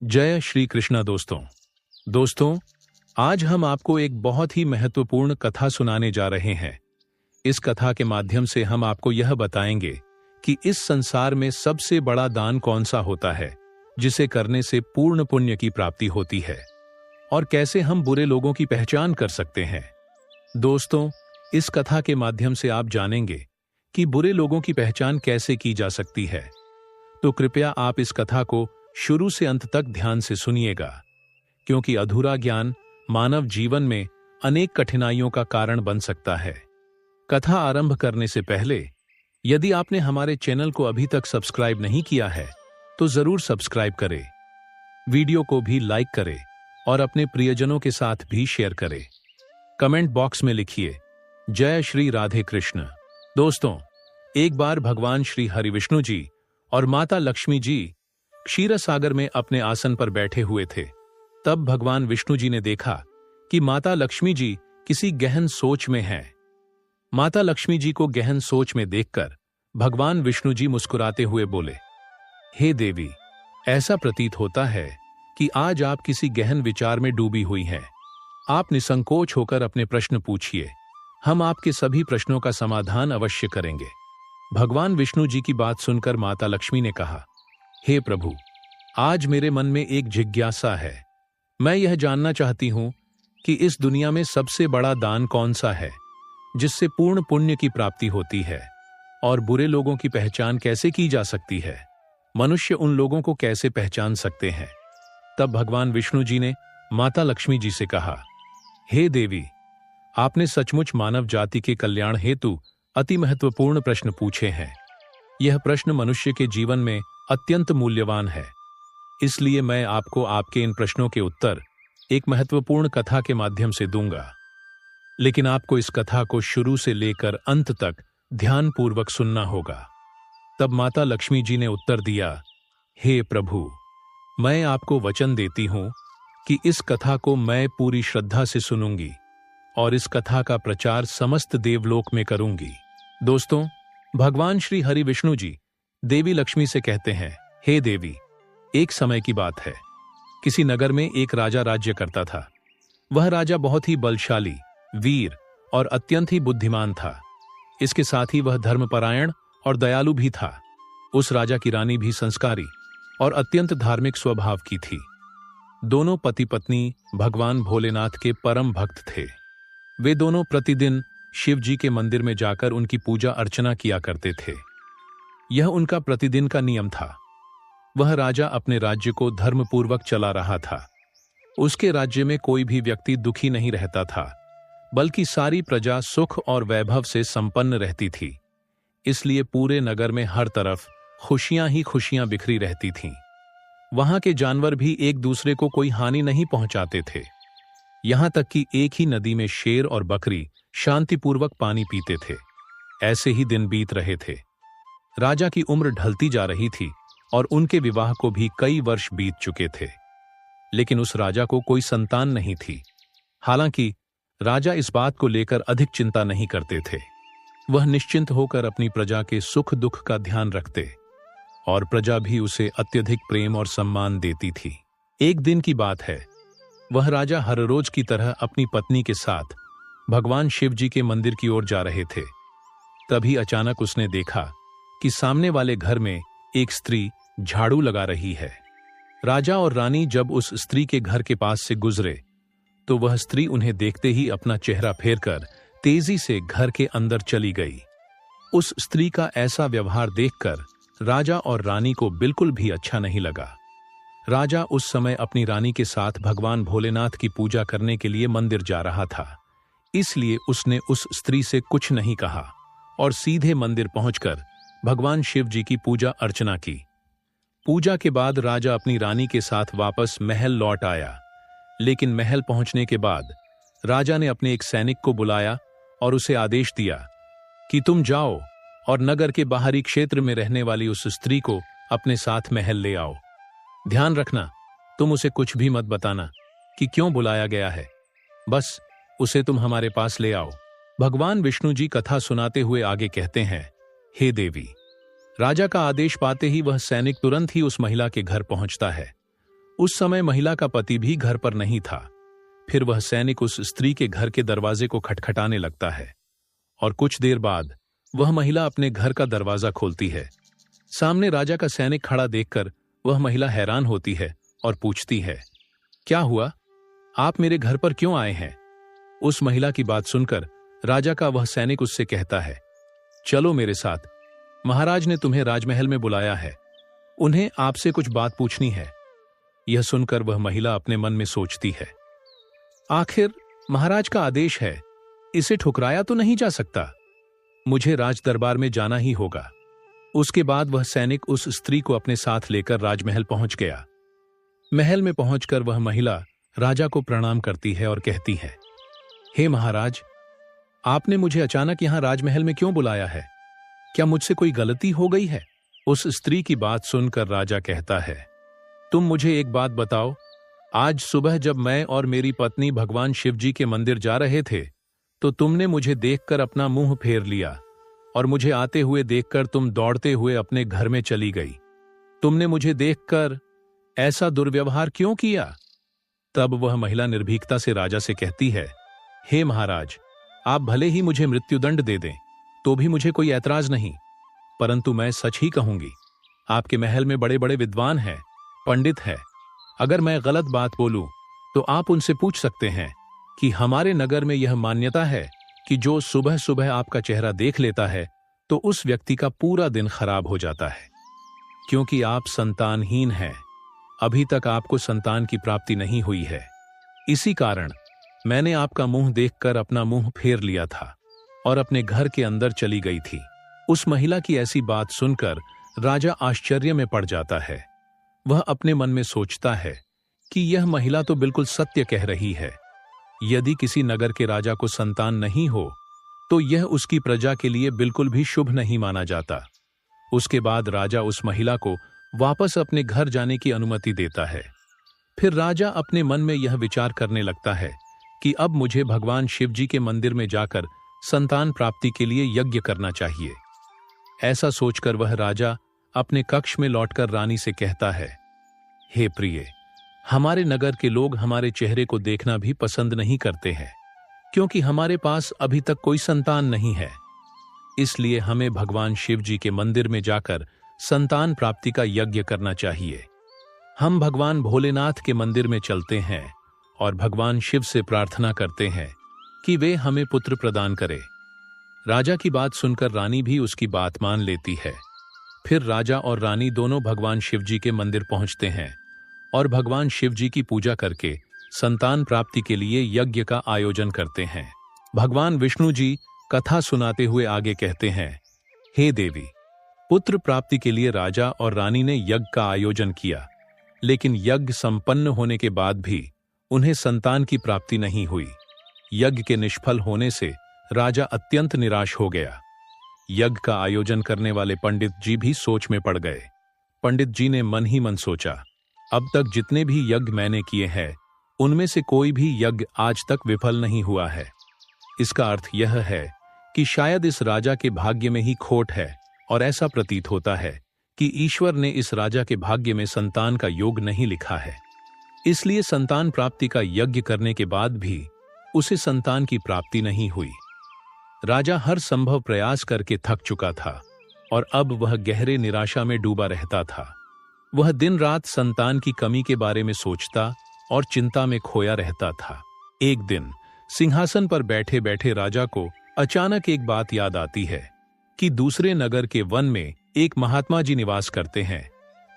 जय श्री कृष्णा दोस्तों, आज हम आपको एक बहुत ही महत्वपूर्ण कथा सुनाने जा रहे हैं। इस कथा के माध्यम से हम आपको यह बताएंगे कि इस संसार में सबसे बड़ा दान कौन सा होता है, जिसे करने से पूर्ण पुण्य की प्राप्ति होती है, और कैसे हम बुरे लोगों की पहचान कर सकते हैं। दोस्तों, इस कथा के माध्यम से आप जानेंगे कि बुरे लोगों की पहचान कैसे की जा सकती है। तो कृपया आप इस कथा को शुरू से अंत तक ध्यान से सुनिएगा, क्योंकि अधूरा ज्ञान मानव जीवन में अनेक कठिनाइयों का कारण बन सकता है। कथा आरंभ करने से पहले यदि आपने हमारे चैनल को अभी तक सब्सक्राइब नहीं किया है तो जरूर सब्सक्राइब करें, वीडियो को भी लाइक करें और अपने प्रियजनों के साथ भी शेयर करें। कमेंट बॉक्स में लिखिए जय श्री राधे कृष्ण। दोस्तों, एक बार भगवान श्री हरिविष्णु जी और माता लक्ष्मी जी क्षीर सागर में अपने आसन पर बैठे हुए थे। तब भगवान विष्णु जी ने देखा कि माता लक्ष्मी जी किसी गहन सोच में हैं। माता लक्ष्मी जी को गहन सोच में देखकर भगवान विष्णु जी मुस्कुराते हुए बोले, हे देवी, ऐसा प्रतीत होता है कि आज आप किसी गहन विचार में डूबी हुई हैं। आप निसंकोच होकर अपने प्रश्न पूछिए, हम आपके सभी प्रश्नों का समाधान अवश्य करेंगे। भगवान विष्णु जी की बात सुनकर माता लक्ष्मी ने कहा, हे प्रभु, आज मेरे मन में एक जिज्ञासा है। मैं यह जानना चाहती हूं कि इस दुनिया में सबसे बड़ा दान कौन सा है, जिससे पूर्ण पुण्य की प्राप्ति होती है, और बुरे लोगों की पहचान कैसे की जा सकती है। मनुष्य उन लोगों को कैसे पहचान सकते हैं। तब भगवान विष्णु जी ने माता लक्ष्मी जी से कहा, हे देवी, आपने सचमुच मानव जाति के कल्याण हेतु अति महत्वपूर्ण प्रश्न पूछे हैं। यह प्रश्न मनुष्य के जीवन में अत्यंत मूल्यवान है। इसलिए मैं आपको आपके इन प्रश्नों के उत्तर एक महत्वपूर्ण कथा के माध्यम से दूंगा। लेकिन आपको इस कथा को शुरू से लेकर अंत तक ध्यानपूर्वक सुनना होगा। तब माता लक्ष्मी जी ने उत्तर दिया, हे प्रभु, मैं आपको वचन देती हूं कि इस कथा को मैं पूरी श्रद्धा से सुनूंगी और इस कथा का प्रचार समस्त देवलोक में करूंगी। दोस्तों, भगवान श्री हरि विष्णु जी देवी लक्ष्मी से कहते हैं, हे देवी, एक समय की बात है। किसी नगर में एक राजा राज्य करता था। वह राजा बहुत ही बलशाली, वीर और अत्यंत ही बुद्धिमान था। इसके साथ ही वह धर्मपरायण और दयालु भी था। उस राजा की रानी भी संस्कारी और अत्यंत धार्मिक स्वभाव की थी। दोनों पति पत्नी भगवान भोलेनाथ के परम भक्त थे। वे दोनों प्रतिदिन शिव जी के मंदिर में जाकर उनकी पूजा अर्चना किया करते थे। यह उनका प्रतिदिन का नियम था। वह राजा अपने राज्य को धर्मपूर्वक चला रहा था। उसके राज्य में कोई भी व्यक्ति दुखी नहीं रहता था, बल्कि सारी प्रजा सुख और वैभव से संपन्न रहती थी। इसलिए पूरे नगर में हर तरफ खुशियां ही खुशियां बिखरी रहती थीं। वहां के जानवर भी एक दूसरे को कोई हानि नहीं पहुंचाते थे। यहां तक कि एक ही नदी में शेर और बकरी शांतिपूर्वक पानी पीते थे। ऐसे ही दिन बीत रहे थे। राजा की उम्र ढलती जा रही थी और उनके विवाह को भी कई वर्ष बीत चुके थे। लेकिन उस राजा को कोई संतान नहीं थी। हालांकि राजा इस बात को लेकर अधिक चिंता नहीं करते थे। वह निश्चिंत होकर अपनी प्रजा के सुख दुख का ध्यान रखते और प्रजा भी उसे अत्यधिक प्रेम और सम्मान देती थी। एक दिन की बात है, वह राजा हर रोज की तरह अपनी पत्नी के साथ भगवान शिव जी के मंदिर की ओर जा रहे थे। तभी अचानक उसने देखा कि सामने वाले घर में एक स्त्री झाड़ू लगा रही है। राजा और रानी जब उस स्त्री के घर के पास से गुजरे तो वह स्त्री उन्हें देखते ही अपना चेहरा फेरकर तेजी से घर के अंदर चली गई। उस स्त्री का ऐसा व्यवहार देखकर राजा और रानी को बिल्कुल भी अच्छा नहीं लगा। राजा उस समय अपनी रानी के साथ भगवान भोलेनाथ की पूजा करने के लिए मंदिर जा रहा था। इसलिए उसने उस स्त्री से कुछ नहीं कहा और सीधे मंदिर पहुंचकर भगवान शिव जी की पूजा अर्चना की। पूजा के बाद राजा अपनी रानी के साथ वापस महल लौट आया। लेकिन महल पहुंचने के बाद राजा ने अपने एक सैनिक को बुलाया और उसे आदेश दिया कि तुम जाओ और नगर के बाहरी क्षेत्र में रहने वाली उस स्त्री को अपने साथ महल ले आओ। ध्यान रखना, तुम उसे कुछ भी मत बताना कि क्यों बुलाया गया है। बस उसे तुम हमारे पास ले आओ। भगवान विष्णु जी कथा सुनाते हुए आगे कहते हैं, हे देवी, राजा का आदेश पाते ही वह सैनिक तुरंत ही उस महिला के घर पहुंचता है उस समय महिला का पति भी घर पर नहीं था। फिर वह सैनिक उस स्त्री के घर के दरवाजे को खटखटाने लगता है और कुछ देर बाद वह महिला अपने घर का दरवाजा खोलती है। सामने राजा का सैनिक खड़ा देखकर वह महिला हैरान होती है और पूछती है, क्या हुआ? आप मेरे घर पर क्यों आए हैं? उस महिला की बात सुनकर राजा का वह सैनिक उससे कहता है, चलो मेरे साथ, महाराज ने तुम्हें राजमहल में बुलाया है, उन्हें आपसे कुछ बात पूछनी है। यह सुनकर वह महिला अपने मन में सोचती है, आखिर महाराज का आदेश है, इसे ठुकराया तो नहीं जा सकता, मुझे राज दरबार में जाना ही होगा। उसके बाद वह सैनिक उस स्त्री को अपने साथ लेकर राजमहल पहुंच गया। महल में पहुंचकर वह महिला राजा को प्रणाम करती है और कहती है, हे महाराज, आपने मुझे अचानक यहां राजमहल में क्यों बुलाया है? क्या मुझसे कोई गलती हो गई है? उस स्त्री की बात सुनकर राजा कहता है, तुम मुझे एक बात बताओ, आज सुबह जब मैं और मेरी पत्नी भगवान शिव जी के मंदिर जा रहे थे तो तुमने मुझे देखकर अपना मुंह फेर लिया और मुझे आते हुए देखकर तुम दौड़ते हुए अपने घर में चली गई। तुमने मुझे देखकर ऐसा दुर्व्यवहार क्यों किया? तब वह महिला निर्भीकता से राजा से कहती है, हे महाराज, आप भले ही मुझे मृत्युदंड दे दें तो भी मुझे कोई ऐतराज नहीं, परंतु मैं सच ही कहूंगी। आपके महल में बड़े बड़े विद्वान हैं, पंडित हैं। अगर मैं गलत बात बोलूं तो आप उनसे पूछ सकते हैं कि हमारे नगर में यह मान्यता है कि जो सुबह सुबह आपका चेहरा देख लेता है तो उस व्यक्ति का पूरा दिन खराब हो जाता है। क्योंकि आप संतानहीन हैं, अभी तक आपको संतान की प्राप्ति नहीं हुई है, इसी कारण मैंने आपका मुंह देखकर अपना मुंह फेर लिया था और अपने घर के अंदर चली गई थी। उस महिला की ऐसी बात सुनकर राजा आश्चर्य में पड़ जाता है। वह अपने मन में सोचता है कि यह महिला तो बिल्कुल सत्य कह रही है। यदि किसी नगर के राजा को संतान नहीं हो तो यह उसकी प्रजा के लिए बिल्कुल भी शुभ नहीं माना जाता। उसके बाद राजा उस महिला को वापस अपने घर जाने की अनुमति देता है। फिर राजा अपने मन में यह विचार करने लगता है कि अब मुझे भगवान शिव जी के मंदिर में जाकर संतान प्राप्ति के लिए यज्ञ करना चाहिए। ऐसा सोचकर वह राजा अपने कक्ष में लौटकर रानी से कहता है, हे प्रिय, हमारे नगर के लोग हमारे चेहरे को देखना भी पसंद नहीं करते हैं, क्योंकि हमारे पास अभी तक कोई संतान नहीं है। इसलिए हमें भगवान शिव जी के मंदिर में जाकर संतान प्राप्ति का यज्ञ करना चाहिए। हम भगवान भोलेनाथ के मंदिर में चलते हैं और भगवान शिव से प्रार्थना करते हैं कि वे हमें पुत्र प्रदान करें। राजा की बात सुनकर रानी भी उसकी बात मान लेती है। फिर राजा और रानी दोनों भगवान शिव जी के मंदिर पहुंचते हैं और भगवान शिव जी की पूजा करके संतान प्राप्ति के लिए यज्ञ का आयोजन करते हैं। भगवान विष्णु जी कथा सुनाते हुए आगे कहते हैं, हे देवी, पुत्र प्राप्ति के लिए राजा और रानी ने यज्ञ का आयोजन किया, लेकिन यज्ञ संपन्न होने के बाद भी उन्हें संतान की प्राप्ति नहीं हुई। यज्ञ के निष्फल होने से राजा अत्यंत निराश हो गया। यज्ञ का आयोजन करने वाले पंडित जी भी सोच में पड़ गए। पंडित जी ने मन ही मन सोचा, अब तक जितने भी यज्ञ मैंने किए हैं उनमें से कोई भी यज्ञ आज तक विफल नहीं हुआ है। इसका अर्थ यह है कि शायद इस राजा के भाग्य में ही खोट है और ऐसा प्रतीत होता है कि ईश्वर ने इस राजा के भाग्य में संतान का योग नहीं लिखा है। इसलिए संतान प्राप्ति का यज्ञ करने के बाद भी उसे संतान की प्राप्ति नहीं हुई। राजा हर संभव प्रयास करके थक चुका था और अब वह गहरे निराशा में डूबा रहता था। वह दिन रात संतान की कमी के बारे में सोचता और चिंता में खोया रहता था। एक दिन सिंहासन पर बैठे बैठे राजा को अचानक एक बात याद आती है कि दूसरे नगर के वन में एक महात्मा जी निवास करते हैं,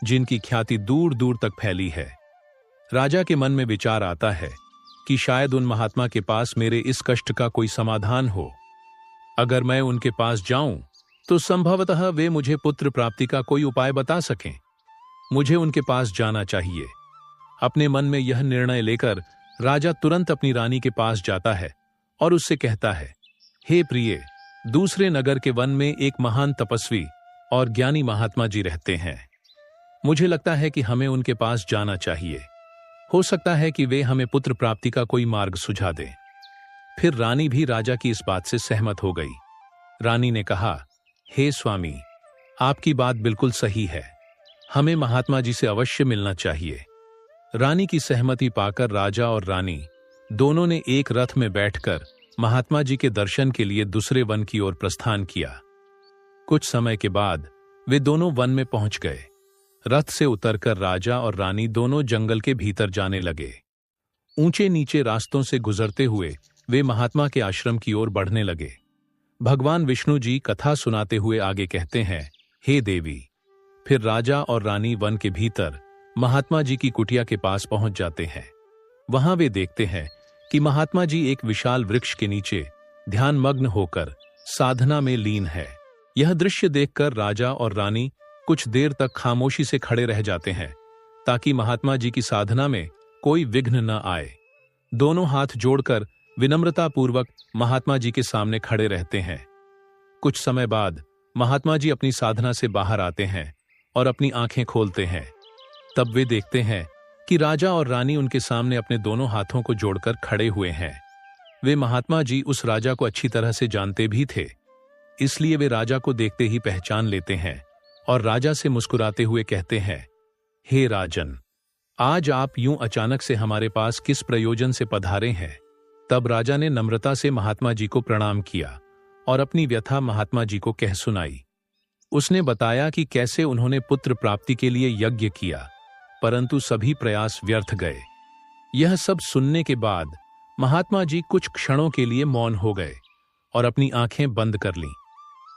जिनकी ख्याति दूर दूर तक फैली है। राजा के मन में विचार आता है कि शायद उन महात्मा के पास मेरे इस कष्ट का कोई समाधान हो। अगर मैं उनके पास जाऊं तो संभवतः वे मुझे पुत्र प्राप्ति का कोई उपाय बता सकें। मुझे उनके पास जाना चाहिए। अपने मन में यह निर्णय लेकर राजा तुरंत अपनी रानी के पास जाता है और उससे कहता है, हे प्रिय, दूसरे नगर के वन में एक महान तपस्वी और ज्ञानी महात्मा जी रहते हैं। मुझे लगता है कि हमें उनके पास जाना चाहिए। हो सकता है कि वे हमें पुत्र प्राप्ति का कोई मार्ग सुझा दें। फिर रानी भी राजा की इस बात से सहमत हो गई। रानी ने कहा, हे स्वामी, आपकी बात बिल्कुल सही है, हमें महात्मा जी से अवश्य मिलना चाहिए। रानी की सहमति पाकर राजा और रानी दोनों ने एक रथ में बैठकर महात्मा जी के दर्शन के लिए दूसरे वन की ओर प्रस्थान किया। कुछ समय के बाद वे दोनों वन में पहुंच गए। रथ से उतरकर राजा और रानी दोनों जंगल के भीतर जाने लगे। ऊंचे नीचे रास्तों से गुजरते हुए वे महात्मा के आश्रम की ओर बढ़ने लगे। भगवान विष्णु जी कथा सुनाते हुए आगे कहते हैं, हे देवी। फिर राजा और रानी वन के भीतर महात्मा जी की कुटिया के पास पहुंच जाते हैं। वहां वे देखते हैं कि महात्मा जी एक विशाल वृक्ष के नीचे ध्यानमग्न होकर साधना में लीन है। यह दृश्य देखकर राजा और रानी कुछ देर तक खामोशी से खड़े रह जाते हैं ताकि महात्मा जी की साधना में कोई विघ्न न आए। दोनों हाथ जोड़कर विनम्रतापूर्वक महात्मा जी के सामने खड़े रहते हैं। कुछ समय बाद महात्मा जी अपनी साधना से बाहर आते हैं और अपनी आंखें खोलते हैं। तब वे देखते हैं कि राजा और रानी उनके सामने अपने दोनों हाथों को जोड़कर खड़े हुए हैं। वे महात्मा जी उस राजा को अच्छी तरह से जानते भी थे, इसलिए वे राजा को देखते ही पहचान लेते हैं और राजा से मुस्कुराते हुए कहते हैं, हे राजन, आज आप यूं अचानक से हमारे पास किस प्रयोजन से पधारे हैं? तब राजा ने नम्रता से महात्मा जी को प्रणाम किया और अपनी व्यथा महात्मा जी को कह सुनाई। उसने बताया कि कैसे उन्होंने पुत्र प्राप्ति के लिए यज्ञ किया, परंतु सभी प्रयास व्यर्थ गए। यह सब सुनने के बाद महात्मा जी कुछ क्षणों के लिए मौन हो गए और अपनी आंखें बंद कर लीं।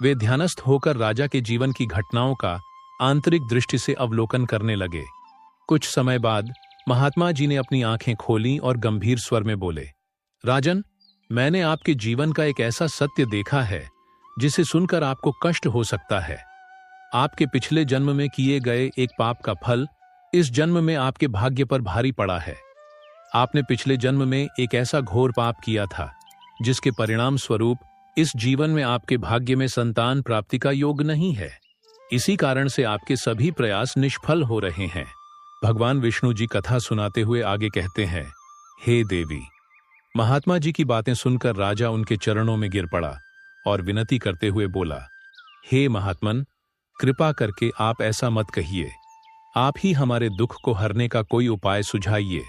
वे ध्यानस्थ होकर राजा के जीवन की घटनाओं का आंतरिक दृष्टि से अवलोकन करने लगे। कुछ समय बाद महात्मा जी ने अपनी आंखें खोलीं और गंभीर स्वर में बोले, राजन, मैंने आपके जीवन का एक ऐसा सत्य देखा है जिसे सुनकर आपको कष्ट हो सकता है। आपके पिछले जन्म में किए गए एक पाप का फल इस जन्म में आपके भाग्य पर भारी पड़ा है। आपने पिछले जन्म में एक ऐसा घोर पाप किया था जिसके परिणाम स्वरूप इस जीवन में आपके भाग्य में संतान प्राप्ति का योग नहीं है। इसी कारण से आपके सभी प्रयास निष्फल हो रहे हैं। भगवान विष्णु जी कथा सुनाते हुए आगे कहते हैं, हे देवी। महात्मा जी की बातें सुनकर राजा उनके चरणों में गिर पड़ा और विनती करते हुए बोला, हे महात्मन, कृपा करके आप ऐसा मत कहिए। आप ही हमारे दुख को हरने का कोई उपाय सुझाइए।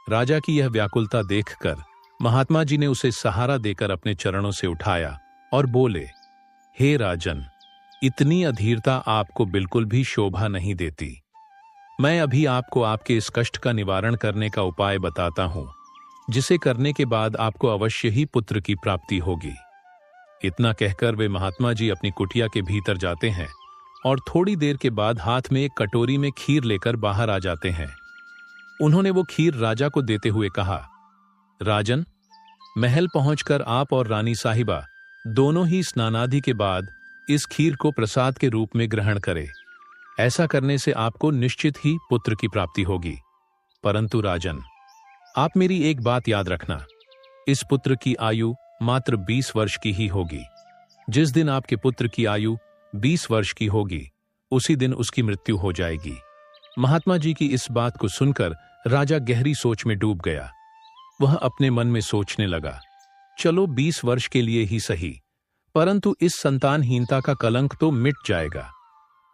राजा की यह व्याकुलता देखकर महात्मा जी ने उसे सहारा देकर अपने चरणों से उठाया और बोले, हे राजन, इतनी अधीरता आपको बिल्कुल भी शोभा नहीं देती। मैं अभी आपको आपके इस कष्ट का निवारण करने का उपाय बताता हूं, जिसे करने के बाद आपको अवश्य ही पुत्र की प्राप्ति होगी। इतना कहकर वे महात्मा जी अपनी कुटिया के भीतर जाते हैं और थोड़ी देर के बाद हाथ में एक कटोरी में खीर लेकर बाहर आ जाते हैं। उन्होंने वो खीर राजा को देते हुए कहा, राजन, महल पहुंचकर आप और रानी साहिबा दोनों ही स्नानादि के बाद इस खीर को प्रसाद के रूप में ग्रहण करें। ऐसा करने से आपको निश्चित ही पुत्र की प्राप्ति होगी। परंतु राजन, आप मेरी एक बात याद रखना, इस पुत्र की आयु मात्र 20 वर्ष की ही होगी। जिस दिन आपके पुत्र की आयु 20 वर्ष की होगी, उसी दिन उसकी मृत्यु हो जाएगी। महात्मा जी की इस बात को सुनकर राजा गहरी सोच में डूब गया। वह अपने मन में सोचने लगा, चलो 20 वर्ष के लिए ही सही, परंतु इस संतानहीनता का कलंक तो मिट जाएगा,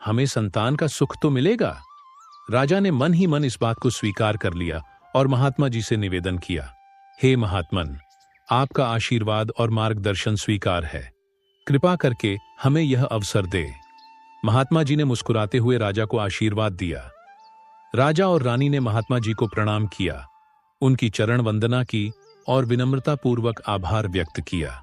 हमें संतान का सुख तो मिलेगा। राजा ने मन ही मन इस बात को स्वीकार कर लिया और महात्मा जी से निवेदन किया, हे महात्मन, आपका आशीर्वाद और मार्गदर्शन स्वीकार है, कृपा करके हमें यह अवसर दे। महात्मा जी ने मुस्कुराते हुए राजा को आशीर्वाद दिया। राजा और रानी ने महात्मा जी को प्रणाम किया, उनकी चरण वंदना की और विनम्रतापूर्वक आभार व्यक्त किया।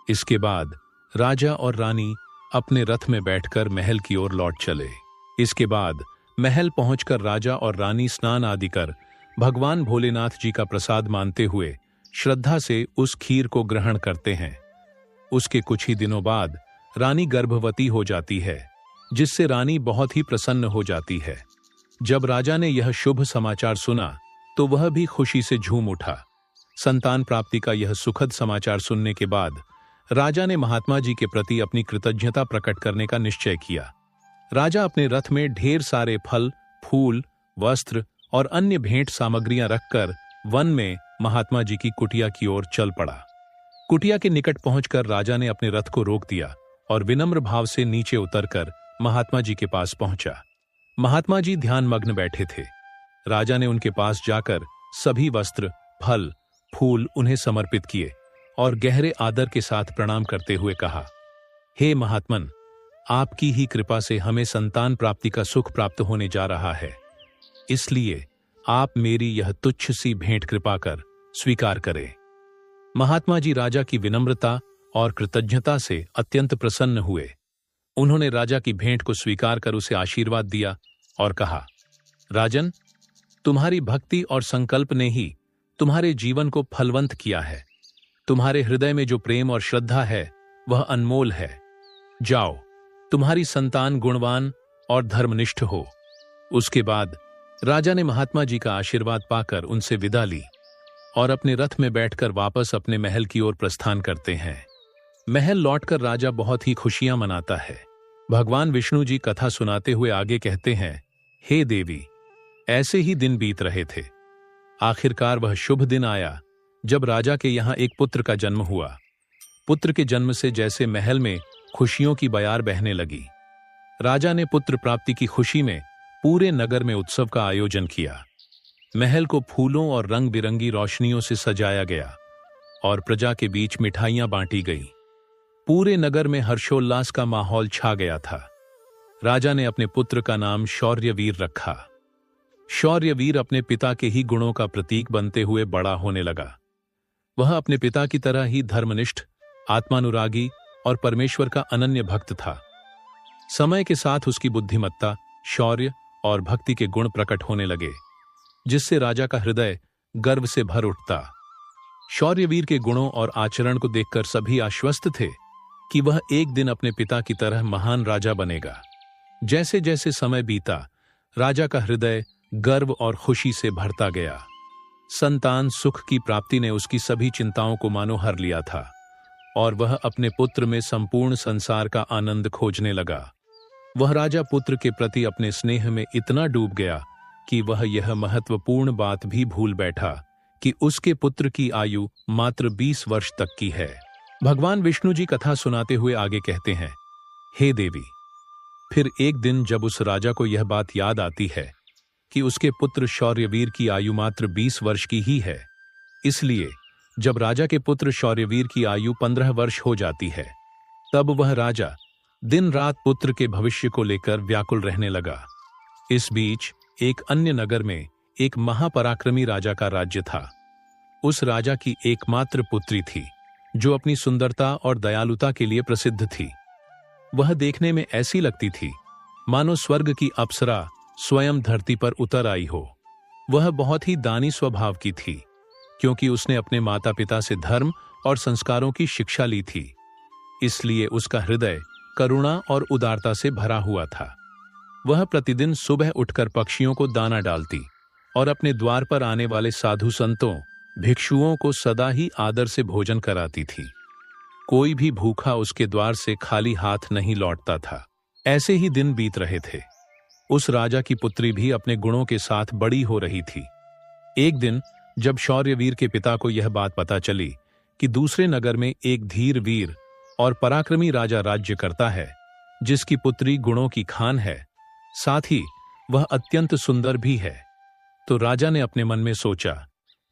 इसके बाद राजा और रानी अपने रथ में बैठकर महल की ओर लौट चले। इसके बाद महल पहुंचकर राजा और रानी स्नान आदि कर भगवान भोलेनाथ जी का प्रसाद मानते हुए श्रद्धा से उस खीर को ग्रहण करते हैं। उसके कुछ ही दिनों बाद रानी गर्भवती हो जाती है, जिससे रानी बहुत ही प्रसन्न हो जाती है। जब राजा ने यह शुभ समाचार सुना तो वह भी खुशी से झूम उठा। संतान प्राप्ति का यह सुखद समाचार सुनने के बाद राजा ने महात्मा जी के प्रति अपनी कृतज्ञता प्रकट करने का निश्चय किया। राजा अपने रथ में ढेर सारे फल, फूल, वस्त्र और अन्य भेंट सामग्रियां रखकर वन में महात्मा जी की कुटिया की ओर चल पड़ा। कुटिया के निकट पहुंचकर राजा ने अपने रथ को रोक दिया और विनम्र भाव से नीचे उतरकर महात्मा जी के पास पहुंचा। महात्मा जी ध्यानमग्न बैठे थे। राजा ने उनके पास जाकर सभी वस्त्र, फल, फूल उन्हें समर्पित किए और गहरे आदर के साथ प्रणाम करते हुए कहा, हे महात्मन, आपकी ही कृपा से हमें संतान प्राप्ति का सुख प्राप्त होने जा रहा है, इसलिए आप मेरी यह तुच्छ सी भेंट कृपा कर स्वीकार करें। महात्मा जी राजा की विनम्रता और कृतज्ञता से अत्यंत प्रसन्न हुए। उन्होंने राजा की भेंट को स्वीकार कर उसे आशीर्वाद दिया और कहा, राजन, तुम्हारी भक्ति और संकल्प ने ही तुम्हारे जीवन को फलवंत किया है। तुम्हारे हृदय में जो प्रेम और श्रद्धा है वह अनमोल है। जाओ, तुम्हारी संतान गुणवान और धर्मनिष्ठ हो। उसके बाद राजा ने महात्मा जी का आशीर्वाद पाकर उनसे विदा ली और अपने रथ में बैठकर वापस अपने महल की ओर प्रस्थान करते हैं। महल लौटकर राजा बहुत ही खुशियां मनाता है। भगवान विष्णु जी कथा सुनाते हुए आगे कहते हैं, हे देवी, ऐसे ही दिन बीत रहे थे। आखिरकार वह शुभ दिन आया जब राजा के यहां एक पुत्र का जन्म हुआ। पुत्र के जन्म से जैसे महल में खुशियों की बयार बहने लगी। राजा ने पुत्र प्राप्ति की खुशी में पूरे नगर में उत्सव का आयोजन किया। महल को फूलों और रंग बिरंगी रोशनियों से सजाया गया और प्रजा के बीच मिठाइयां बांटी गई। पूरे नगर में हर्षोल्लास का माहौल छा गया था। राजा ने अपने पुत्र का नाम शौर्यवीर रखा। शौर्यवीर अपने पिता के ही गुणों का प्रतीक बनते हुए बड़ा होने लगा। वह अपने पिता की तरह ही धर्मनिष्ठ, आत्मानुरागी और परमेश्वर का अनन्य भक्त था। समय के साथ उसकी बुद्धिमत्ता, शौर्य और भक्ति के गुण प्रकट होने लगे, जिससे राजा का हृदय गर्व से भर उठता। शौर्यवीर के गुणों और आचरण को देखकर सभी आश्वस्त थे कि वह एक दिन अपने पिता की तरह महान राजा बनेगा। जैसे जैसे समय बीता, राजा का हृदय गर्व और खुशी से भरता गया। संतान सुख की प्राप्ति ने उसकी सभी चिंताओं को मानो हर लिया था और वह अपने पुत्र में संपूर्ण संसार का आनंद खोजने लगा। वह राजा पुत्र के प्रति अपने स्नेह में इतना डूब गया कि वह यह महत्वपूर्ण बात भी भूल बैठा कि उसके पुत्र की आयु मात्र 20 वर्ष तक की है। भगवान विष्णु जी कथा सुनाते हुए आगे कहते हैं, हे देवी, फिर एक दिन जब उस राजा को यह बात याद आती है कि उसके पुत्र शौर्यवीर की आयु मात्र 20 वर्ष की ही है, इसलिए जब राजा के पुत्र शौर्यवीर की आयु 15 वर्ष हो जाती है, तब वह राजा दिन रात पुत्र के भविष्य को लेकर व्याकुल रहने लगा। इस बीच एक अन्य नगर में एक महापराक्रमी राजा का राज्य था। उस राजा की एकमात्र पुत्री थी, जो अपनी सुंदरता और दयालुता के लिए प्रसिद्ध थी। वह देखने में ऐसी लगती थी मानो स्वर्ग की अप्सरा स्वयं धरती पर उतर आई हो। वह बहुत ही दानी स्वभाव की थी, क्योंकि उसने अपने माता पिता से धर्म और संस्कारों की शिक्षा ली थी। इसलिए उसका हृदय करुणा और उदारता से भरा हुआ था। वह प्रतिदिन सुबह उठकर पक्षियों को दाना डालती और अपने द्वार पर आने वाले साधु संतों, भिक्षुओं को सदा ही आदर से भोजन कराती थी। कोई भी भूखा उसके द्वार से खाली हाथ नहीं लौटता था। ऐसे ही दिन बीत रहे थे। उस राजा की पुत्री भी अपने गुणों के साथ बड़ी हो रही थी। एक दिन जब शौर्यवीर के पिता को यह बात पता चली कि दूसरे नगर में एक धीर वीर और पराक्रमी राजा राज्य करता है, जिसकी पुत्री गुणों की खान है, साथ ही वह अत्यंत सुंदर भी है, तो राजा ने अपने मन में सोचा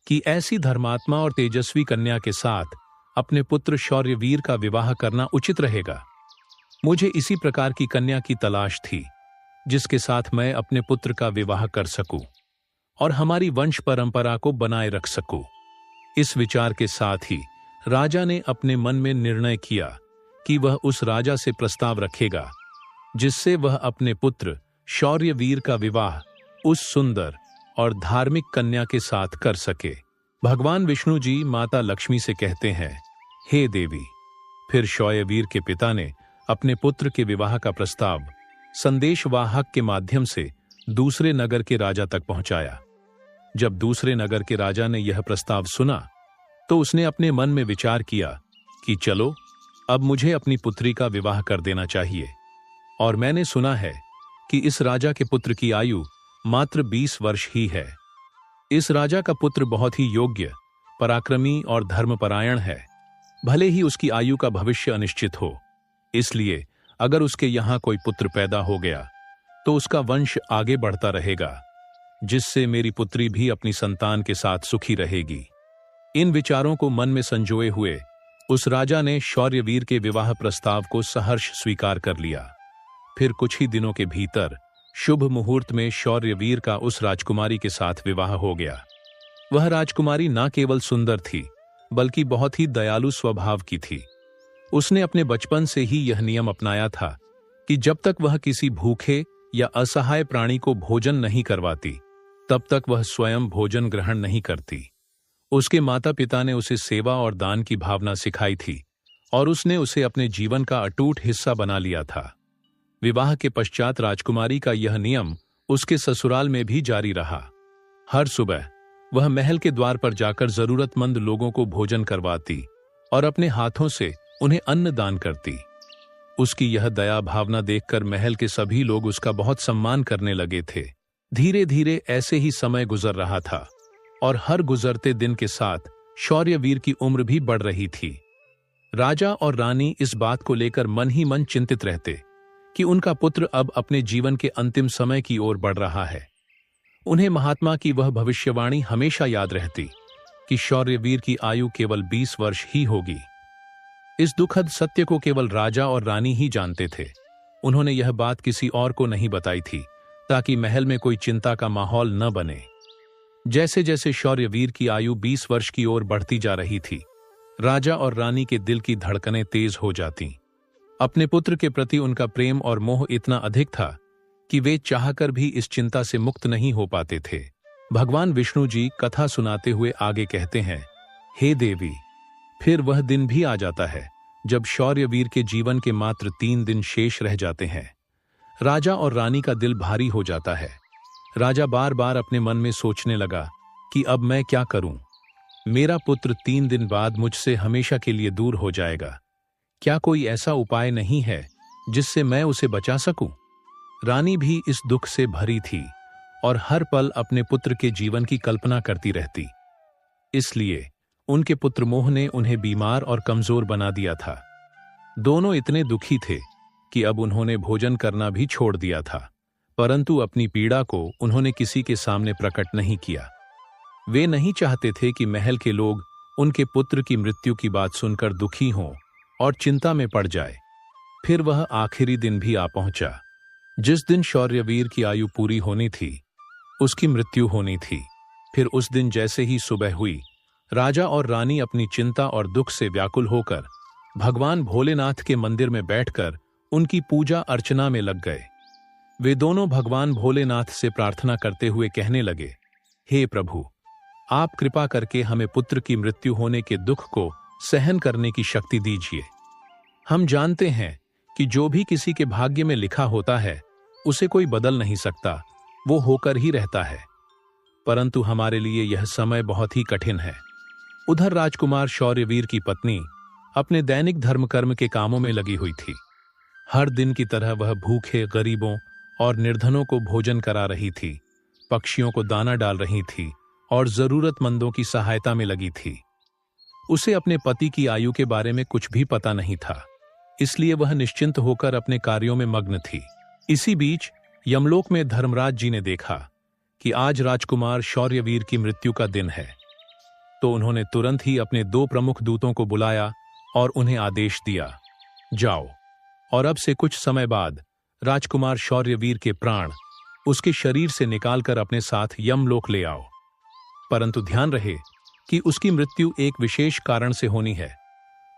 कि ऐसी धर्मात्मा और तेजस्वी कन्या के साथ अपने पुत्र शौर्यवीर का विवाह करना उचित रहेगा। मुझे इसी प्रकार की कन्या की तलाश थी, जिसके साथ मैं अपने पुत्र का विवाह कर सकूं और हमारी वंश परंपरा को बनाए रख सकूं। इस विचार के साथ ही राजा ने अपने मन में निर्णय किया कि वह उस राजा से प्रस्ताव रखेगा, जिससे वह अपने पुत्र शौर्यवीर का विवाह उस सुंदर और धार्मिक कन्या के साथ कर सके। भगवान विष्णु जी माता लक्ष्मी से कहते हैं, हे देवी। फिर शौर्यवीर के पिता ने अपने पुत्र के विवाह का प्रस्ताव संदेशवाहक के माध्यम से दूसरे नगर के राजा तक पहुंचाया। जब दूसरे नगर के राजा ने यह प्रस्ताव सुना, तो उसने अपने मन में विचार किया कि चलो, अब मुझे अपनी पुत्री का विवाह कर देना चाहिए। और मैंने सुना है कि इस राजा के पुत्र की आयु मात्र 20 वर्ष ही है। इस राजा का पुत्र बहुत ही योग्य, पराक्रमी और धर्मपरायण है। भले ही उसकी आयु का भविष्य अनिश्चित हो, इसलिए अगर उसके यहां कोई पुत्र पैदा हो गया तो उसका वंश आगे बढ़ता रहेगा। जिससे मेरी पुत्री भी अपनी संतान के साथ सुखी रहेगी। इन विचारों को मन में संजोए हुए उस राजा ने शौर्यवीर के विवाह प्रस्ताव को सहर्ष स्वीकार कर लिया। फिर कुछ ही दिनों के भीतर शुभ मुहूर्त में शौर्यवीर का उस राजकुमारी के साथ विवाह हो गया। वह राजकुमारी न केवल सुंदर थी बल्कि बहुत ही दयालु स्वभाव की थी। उसने अपने बचपन से ही यह नियम अपनाया था कि जब तक वह किसी भूखे या असहाय प्राणी को भोजन नहीं करवाती तब तक वह स्वयं भोजन ग्रहण नहीं करती। उसके माता पिता ने उसे सेवा और दान की भावना सिखाई थी और उसने उसे अपने जीवन का अटूट हिस्सा बना लिया था। विवाह के पश्चात राजकुमारी का यह नियम उसके ससुराल में भी जारी रहा। हर सुबह वह महल के द्वार पर जाकर जरूरतमंद लोगों को भोजन करवाती और अपने हाथों से उन्हें अन्न दान करती। उसकी यह दया भावना देखकर महल के सभी लोग उसका बहुत सम्मान करने लगे थे। धीरे धीरे ऐसे ही समय गुजर रहा था और हर गुजरते दिन के साथ शौर्यवीर की उम्र भी बढ़ रही थी। राजा और रानी इस बात को लेकर मन ही मन चिंतित रहते कि उनका पुत्र अब अपने जीवन के अंतिम समय की ओर बढ़ रहा है। उन्हें महात्मा की वह भविष्यवाणी हमेशा याद रहती कि शौर्यवीर की आयु केवल 20 वर्ष ही होगी। इस दुखद सत्य को केवल राजा और रानी ही जानते थे। उन्होंने यह बात किसी और को नहीं बताई थी ताकि महल में कोई चिंता का माहौल न बने। जैसे जैसे शौर्यवीर की आयु 20 वर्ष की ओर बढ़ती जा रही थी, राजा और रानी के दिल की धड़कनें तेज हो जाती। अपने पुत्र के प्रति उनका प्रेम और मोह इतना अधिक था कि वे चाहकर भी इस चिंता से मुक्त नहीं हो पाते थे। भगवान विष्णु जी कथा सुनाते हुए आगे कहते हैं, हे देवी, फिर वह दिन भी आ जाता है जब शौर्यवीर के जीवन के मात्र 3 दिन शेष रह जाते हैं। राजा और रानी का दिल भारी हो जाता है। राजा बार बार अपने मन में सोचने लगा कि अब मैं क्या करूं? मेरा पुत्र 3 दिन बाद मुझसे हमेशा के लिए दूर हो जाएगा। क्या कोई ऐसा उपाय नहीं है जिससे मैं उसे बचा सकूं? रानी भी इस दुख से भरी थी और हर पल अपने पुत्र के जीवन की कल्पना करती रहती। इसलिए उनके पुत्र मोह ने उन्हें बीमार और कमजोर बना दिया था। दोनों इतने दुखी थे कि अब उन्होंने भोजन करना भी छोड़ दिया था, परंतु अपनी पीड़ा को उन्होंने किसी के सामने प्रकट नहीं किया। वे नहीं चाहते थे कि महल के लोग उनके पुत्र की मृत्यु की बात सुनकर दुखी हों और चिंता में पड़ जाए। फिर वह आखिरी दिन भी आ पहुंचा जिस दिन शौर्यवीर की आयु पूरी होनी थी, उसकी मृत्यु होनी थी। फिर उस दिन जैसे ही सुबह हुई, राजा और रानी अपनी चिंता और दुख से व्याकुल होकर भगवान भोलेनाथ के मंदिर में बैठकर उनकी पूजा अर्चना में लग गए। वे दोनों भगवान भोलेनाथ से प्रार्थना करते हुए कहने लगे, हे प्रभु, आप कृपा करके हमें पुत्र की मृत्यु होने के दुख को सहन करने की शक्ति दीजिए। हम जानते हैं कि जो भी किसी के भाग्य में लिखा होता है उसे कोई बदल नहीं सकता, वो होकर ही रहता है। परंतु हमारे लिए यह समय बहुत ही कठिन है। उधर राजकुमार शौर्यवीर की पत्नी अपने दैनिक धर्म कर्म के कामों में लगी हुई थी। हर दिन की तरह वह भूखे गरीबों और निर्धनों को भोजन करा रही थी, पक्षियों को दाना डाल रही थी और जरूरतमंदों की सहायता में लगी थी। उसे अपने पति की आयु के बारे में कुछ भी पता नहीं था, इसलिए वह निश्चिंत होकर अपने कार्यों में मग्न थी। इसी बीच यमलोक में धर्मराज जी ने देखा कि आज राजकुमार शौर्यवीर की मृत्यु का दिन है, तो उन्होंने तुरंत ही अपने 2 प्रमुख दूतों को बुलाया और उन्हें आदेश दिया, जाओ और अब से कुछ समय बाद राजकुमार शौर्यवीर के प्राण उसके शरीर से निकालकर अपने साथ यमलोक ले आओ। परंतु ध्यान रहे कि उसकी मृत्यु एक विशेष कारण से होनी है।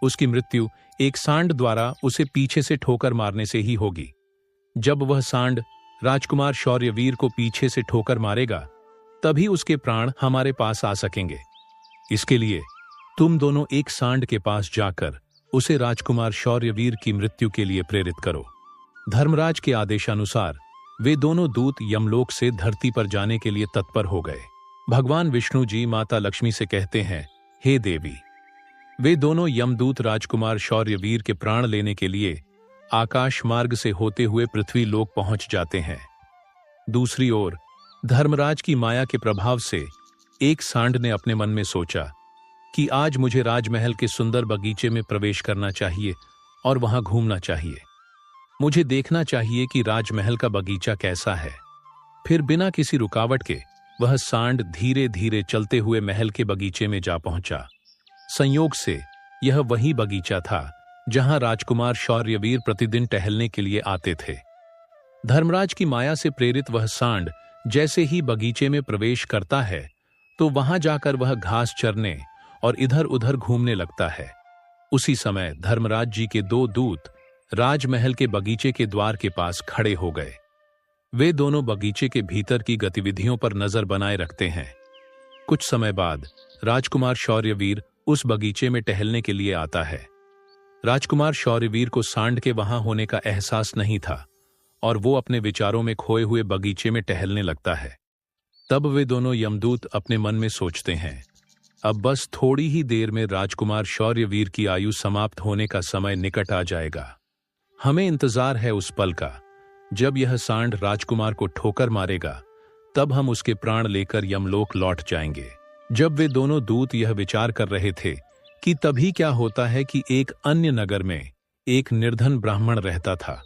उसकी मृत्यु एक सांड द्वारा उसे पीछे से ठोकर मारने से ही होगी। जब वह सांड राजकुमार शौर्यवीर को पीछे से ठोकर मारेगा, तभी उसके प्राण हमारे पास आ सकेंगे। इसके लिए तुम दोनों एक सांड के पास जाकर उसे राजकुमार शौर्यवीर की मृत्यु के लिए प्रेरित करो। धर्मराज के आदेशानुसार वे दोनों दूत यमलोक से धरती पर जाने के लिए तत्पर हो गए। भगवान विष्णु जी माता लक्ष्मी से कहते हैं, हे देवी। वे दोनों यमदूत राजकुमार शौर्यवीर के प्राण लेने के लिए आकाश मार्ग से होते हुए पृथ्वी लोक पहुंच जाते हैं। दूसरी ओर धर्मराज की माया के प्रभाव से एक सांड ने अपने मन में सोचा कि आज मुझे राजमहल के सुंदर बगीचे में प्रवेश करना चाहिए और वहां घूमना चाहिए। मुझे देखना चाहिए कि राजमहल का बगीचा कैसा है। फिर बिना किसी रुकावट के वह सांड धीरे धीरे चलते हुए महल के बगीचे में जा पहुंचा। संयोग से यह वही बगीचा था जहां राजकुमार शौर्यवीर प्रतिदिन टहलने के लिए आते थे। धर्मराज की माया से प्रेरित वह सांड जैसे ही बगीचे में प्रवेश करता है तो वहां जाकर वह घास चरने और इधर उधर घूमने लगता है। उसी समय धर्मराज जी के दो दूत राजमहल के बगीचे के द्वार के पास खड़े हो गए। वे दोनों बगीचे के भीतर की गतिविधियों पर नजर बनाए रखते हैं। कुछ समय बाद राजकुमार शौर्यवीर उस बगीचे में टहलने के लिए आता है। राजकुमार शौर्यवीर को सांड के वहां होने का एहसास नहीं था और वो अपने विचारों में खोए हुए बगीचे में टहलने लगता है। तब वे दोनों यमदूत अपने मन में सोचते हैं, अब बस थोड़ी ही देर में राजकुमार शौर्यवीर की आयु समाप्त होने का समय निकट आ जाएगा। हमें इंतजार है उस पल का जब यह सांड राजकुमार को ठोकर मारेगा, तब हम उसके प्राण लेकर यमलोक लौट जाएंगे। जब वे दोनों दूत यह विचार कर रहे थे कि तभी क्या होता है कि एक अन्य नगर में एक निर्धन ब्राह्मण रहता था।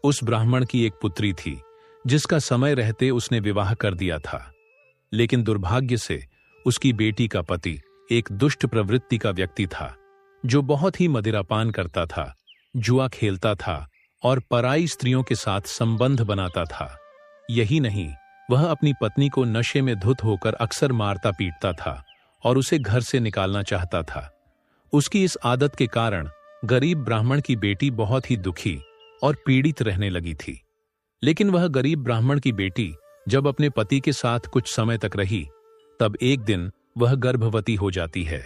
उस ब्राह्मण की एक पुत्री थी जिसका समय रहते उसने विवाह कर दिया था, लेकिन दुर्भाग्य से उसकी बेटी का पति एक दुष्ट प्रवृत्ति का व्यक्ति था जो बहुत ही मदिरापान करता था, जुआ खेलता था और पराई स्त्रियों के साथ संबंध बनाता था। यही नहीं, वह अपनी पत्नी को नशे में धुत होकर अक्सर मारता पीटता था और उसे घर से निकालना चाहता था। उसकी इस आदत के कारण गरीब ब्राह्मण की बेटी बहुत ही दुखी और पीड़ित रहने लगी थी। लेकिन वह गरीब ब्राह्मण की बेटी जब अपने पति के साथ कुछ समय तक रही, तब एक दिन वह गर्भवती हो जाती है।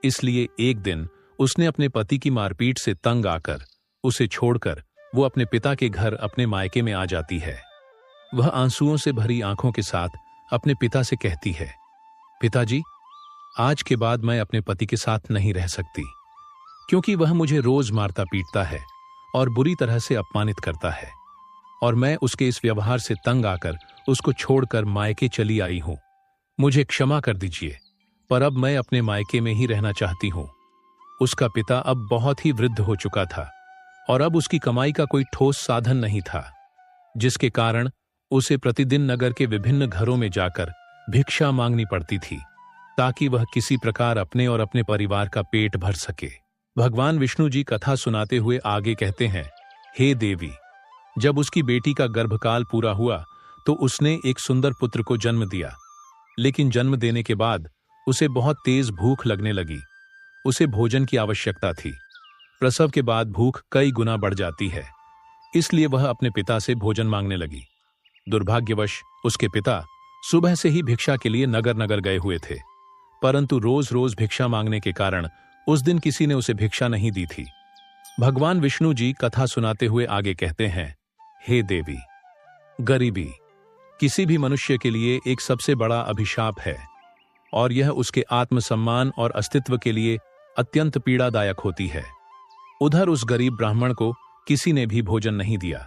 इसलिए एक दिन उसने अपने पति की मारपीट से तंग आकर उसे छोड़कर वो अपने पिता के घर अपने मायके में आ जाती है। वह आंसुओं से भरी आंखों के साथ अपने पिता से कहती है, पिताजी, आज के बाद मैं अपने पति के साथ नहीं रह सकती, क्योंकि वह मुझे रोज मारता पीटता है और बुरी तरह से अपमानित करता है, और मैं उसके इस व्यवहार से तंग आकर उसको छोड़कर मायके चली आई हूं। मुझे क्षमा कर दीजिए, पर अब मैं अपने मायके में ही रहना चाहती हूं। उसका पिता अब बहुत ही वृद्ध हो चुका था और अब उसकी कमाई का कोई ठोस साधन नहीं था, जिसके कारण उसे प्रतिदिन नगर के विभिन्न घरों में जाकर भिक्षा मांगनी पड़ती थी ताकि वह किसी प्रकार अपने और अपने परिवार का पेट भर सके। भगवान विष्णु जी कथा सुनाते हुए आगे कहते हैं, हे देवी, जब उसकी बेटी का गर्भकाल पूरा हुआ तो उसने एक सुंदर पुत्र को जन्म दिया, लेकिन जन्म देने के बाद उसे बहुत तेज भूख लगने लगी। उसे भोजन की आवश्यकता थी। प्रसव के बाद भूख कई गुना बढ़ जाती है, इसलिए वह अपने पिता से भोजन मांगने लगी। दुर्भाग्यवश उसके पिता सुबह से ही भिक्षा के लिए नगर नगर गए हुए थे, परंतु रोज रोज भिक्षा मांगने के कारण उस दिन किसी ने उसे भिक्षा नहीं दी थी। भगवान विष्णु जी कथा सुनाते हुए आगे कहते हैं, हे देवी, गरीबी किसी भी मनुष्य के लिए एक सबसे बड़ा अभिशाप है और यह उसके आत्मसम्मान और अस्तित्व के लिए अत्यंत पीड़ादायक होती है। उधर उस गरीब ब्राह्मण को किसी ने भी भोजन नहीं दिया,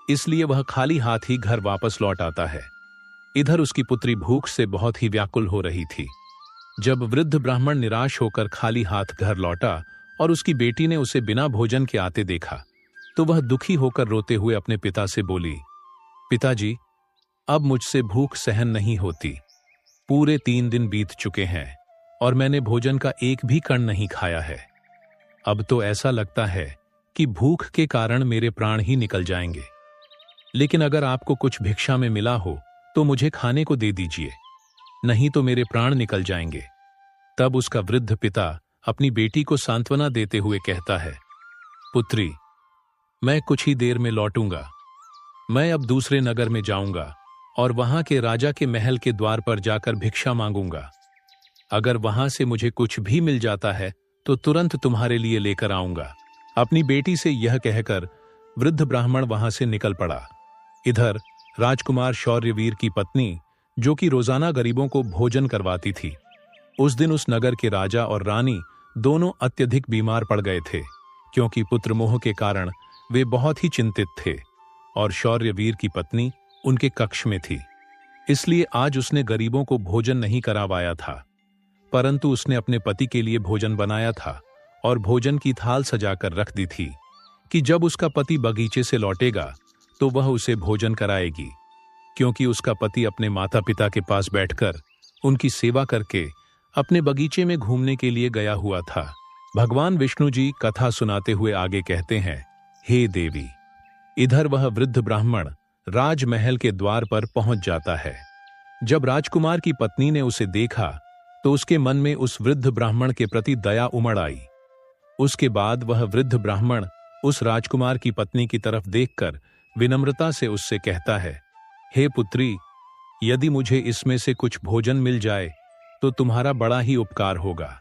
इसलिए वह खाली हाथ ही घर वापस लौट आता है। इधर उसकी पुत्री भूख से बहुत ही व्याकुल हो रही थी। जब वृद्ध ब्राह्मण निराश होकर खाली हाथ घर लौटा और उसकी बेटी ने उसे बिना भोजन के आते देखा, तो वह दुखी होकर रोते हुए अपने पिता से बोली, पिताजी, अब मुझसे भूख सहन नहीं होती। पूरे 3 दिन बीत चुके हैं और मैंने भोजन का एक भी कण नहीं खाया है। अब तो ऐसा लगता है कि भूख के कारण मेरे प्राण ही निकल जाएंगे। लेकिन अगर आपको कुछ भिक्षा में मिला हो तो मुझे खाने को दे दीजिए, नहीं तो मेरे प्राण निकल जाएंगे। तब उसका वृद्ध पिता अपनी बेटी को सांत्वना देते हुए कहता है, पुत्री, मैं कुछ ही देर में लौटूंगा। मैं अब दूसरे नगर में जाऊंगा और वहां के राजा के महल के द्वार पर जाकर भिक्षा मांगूंगा। अगर वहां से मुझे कुछ भी मिल जाता है तो तुरंत तुम्हारे लिए लेकर आऊंगा। अपनी बेटी से यह कहकर वृद्ध ब्राह्मण वहां से निकल पड़ा। इधर राजकुमार शौर्यवीर की पत्नी, जो कि रोजाना गरीबों को भोजन करवाती थी, उस दिन उस नगर के राजा और रानी दोनों अत्यधिक बीमार पड़ गए थे, क्योंकि पुत्र मोह के कारण वे बहुत ही चिंतित थे और शौर्यवीर की पत्नी उनके कक्ष में थी। इसलिए आज उसने गरीबों को भोजन नहीं करवाया था, परंतु उसने अपने पति के लिए भोजन बनाया था और भोजन की थाल सजाकर रख दी थी कि जब उसका पति बगीचे से लौटेगा तो वह उसे भोजन कराएगी। क्योंकि उसका पति अपने माता पिता के पास बैठकर उनकी सेवा करके अपने बगीचे में घूमने के लिए गया हुआ था। भगवान विष्णु जी कथा सुनाते हुए आगे कहते हैं, हे देवी। इधर वह वृद्ध ब्राह्मण राजमहल के द्वार पर पहुंच जाता है। जब राजकुमार की पत्नी ने उसे देखा तो उसके मन में उस वृद्ध ब्राह्मण के प्रति दया उमड़ आई। उसके बाद वह वृद्ध ब्राह्मण उस राजकुमार की पत्नी की तरफ देखकर विनम्रता से उससे कहता है, हे पुत्री, यदि मुझे इसमें से कुछ भोजन मिल जाए तो तुम्हारा बड़ा ही उपकार होगा।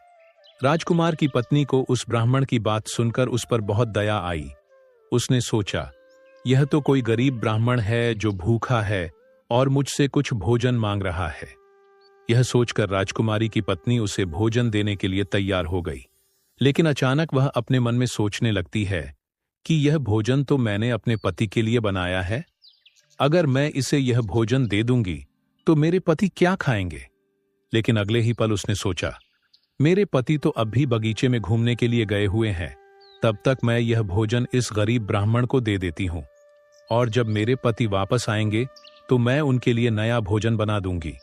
राजकुमार की पत्नी को उस ब्राह्मण की बात सुनकर उस पर बहुत दया आई। उसने सोचा, यह तो कोई गरीब ब्राह्मण है जो भूखा है और मुझसे कुछ भोजन मांग रहा है। यह सोचकर राजकुमारी की पत्नी उसे भोजन देने के लिए तैयार हो गई। लेकिन अचानक वह अपने मन में सोचने लगती है कि यह भोजन तो मैंने अपने पति के लिए बनाया है। अगर मैं इसे यह भोजन दे दूंगी तो मेरे पति क्या खाएंगे? लेकिन अगले ही पल उसने सोचा, मेरे पति तो अब भी बगीचे में घूमने के लिए गए हुए हैं, तब तक मैं यह भोजन इस गरीब ब्राह्मण को दे देती हूं, और जब मेरे पति वापस आएंगे तो मैं उनके लिए नया भोजन बना दूंगी।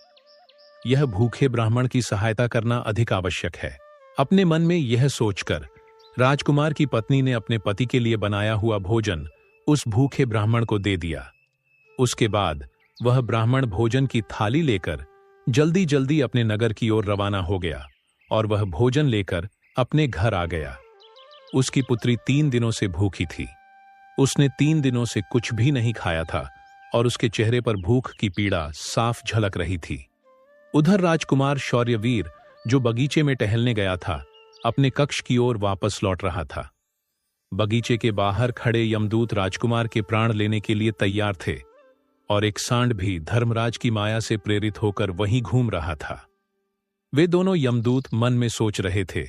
यह भूखे ब्राह्मण की सहायता करना अधिक आवश्यक है। अपने मन में यह सोचकर राजकुमार की पत्नी ने अपने पति के लिए बनाया हुआ भोजन उस भूखे ब्राह्मण को दे दिया। उसके बाद वह ब्राह्मण भोजन की थाली लेकर जल्दी जल्दी अपने नगर की ओर रवाना हो गया और वह भोजन लेकर अपने घर आ गया। उसकी पुत्री 3 दिनों से भूखी थी। उसने 3 दिनों से कुछ भी नहीं खाया था और उसके चेहरे पर भूख की पीड़ा साफ झलक रही थी। उधर राजकुमार शौर्यवीर, जो बगीचे में टहलने गया था, अपने कक्ष की ओर वापस लौट रहा था। बगीचे के बाहर खड़े यमदूत राजकुमार के प्राण लेने के लिए तैयार थे और एक सांड भी धर्मराज की माया से प्रेरित होकर वहीं घूम रहा था। वे दोनों यमदूत मन में सोच रहे थे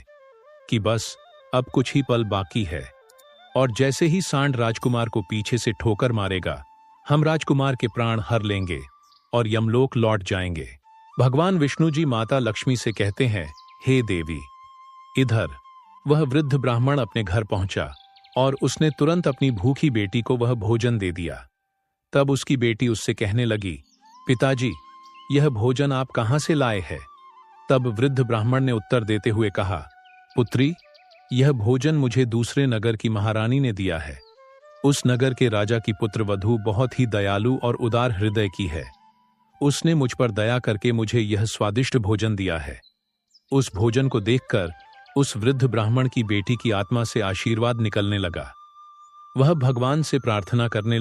कि बस अब कुछ ही पल बाकी है और जैसे ही सांड राजकुमार को पीछे से ठोकर मारेगा, हम राजकुमार के प्राण हर लेंगे और यमलोक लौट जाएंगे। भगवान विष्णु जी माता लक्ष्मी से कहते हैं, हे देवी। इधर वह वृद्ध ब्राह्मण अपने घर पहुंचा और उसने तुरंत अपनी भूखी बेटी को वह भोजन दे दिया। तब उसकी बेटी उससे कहने लगी, पिताजी, यह भोजन आप कहां से लाए हैं? तब वृद्ध ब्राह्मण ने उत्तर देते हुए कहा, पुत्री, यह भोजन मुझे दूसरे नगर की महारानी ने दिया है। उस नगर के राजा की पुत्र वधू बहुत ही दयालु और उदार हृदय की है। उसने मुझ पर दया करके मुझे यह स्वादिष्ट भोजन दिया है। उस भोजन को देखकर उस वृद्ध ब्राह्मण की बेटी की आत्मा से आशीर्वाद निकलने लगा। वह भगवान से प्रार्थना करने